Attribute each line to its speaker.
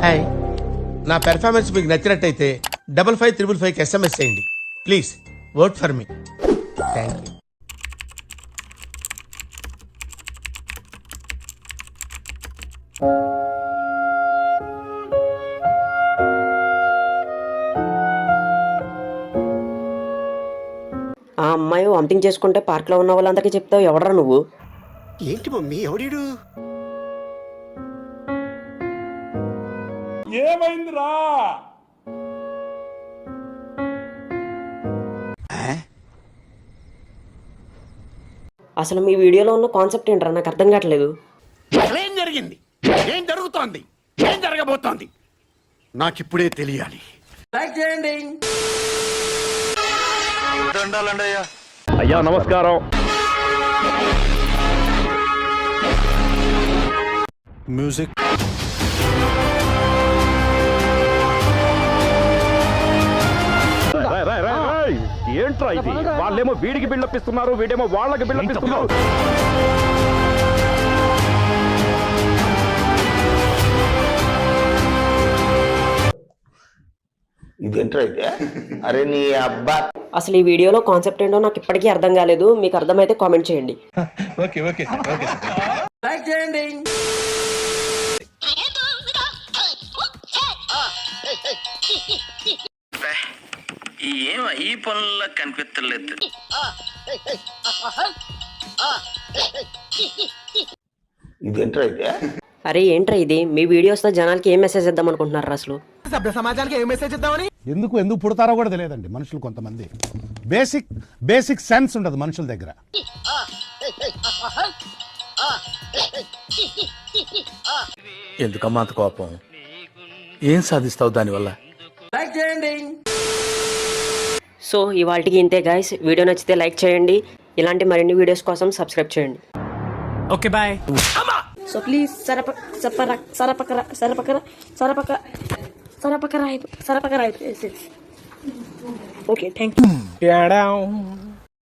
Speaker 1: Hi, నా performance మీకు నచ్చినట్టయితే 555555కి SMS చేయండి please. Vote for me. Thank you.
Speaker 2: ఆ అమ్మాయి వామిటింగ్ చేసుకుంటే పార్క్లో ఉన్న వాళ్ళందరికీ చెప్తావు, ఎవడరా నువ్వు?
Speaker 3: ఏంటి మమ్మీ, ఎవడీడు?
Speaker 4: ఏమైందిరా?
Speaker 2: అసలు మీ వీడియోలో ఉన్న కాన్సెప్ట్ ఏంట్రా, నాకు అర్థం కావట్లేదు.
Speaker 3: ఏం జరిగింది? ఏం జరుగుతోంది? ఏం జరగబోతోంది? నాకిప్పుడే తెలియాలి.
Speaker 5: అయ్యా నమస్కారం.
Speaker 6: మ్యూజిక్.
Speaker 5: ఏంట్రా ఇది? వాళ్ళేమో వీడికి బిల్డప్ ఇస్తున్నారు, వీడేమో వాళ్ళకి బిల్డప్ ఇస్తున్నారు.
Speaker 7: ఇదేంట్రా అయితే? అరే నీ అబ్బా.
Speaker 2: అసలు ఈ వీడియోలో కాన్సెప్ట్ ఏంటో నాకు ఇప్పటికీ అర్థం కాలేదు. మీకు అర్థమైతే కామెంట్ చేయండి.
Speaker 4: Okay okay okay.
Speaker 7: ఏం ఈ పనుల్లో కనిపించలేదు. ఇదేంట్రా అయితే?
Speaker 2: అరే ఏంట్రా ఇది? మీ వీడియోస్తో జనాలకి ఏం మెసేజ్ ఇద్దాం అనుకుంటున్నారు అసలు?
Speaker 1: సభ్య సమాజానికి ఏం మెసేజ్ ఇద్దామని?
Speaker 6: ఎందుకు పుడతారో కూడా తెలియదండి మనుషులు. కొంతమంది బేసిక్ సెన్స్ ఉండదు మనుషుల దగ్గర.
Speaker 8: ఎందుకమ్మా అంత కోపం? ఏం సాధిస్తావు దానివల్ల?
Speaker 2: సో ఇవాళకి ఇంతే గైస్. వీడియో నచ్చితే లైక్ చేయండి. ఇలాంటి మరిన్ని వీడియోస్ కోసం సబ్స్క్రైబ్ చేయండి.
Speaker 8: Okay bye.
Speaker 2: సో ప్లీజ్ సరపకరా. Okay thank you.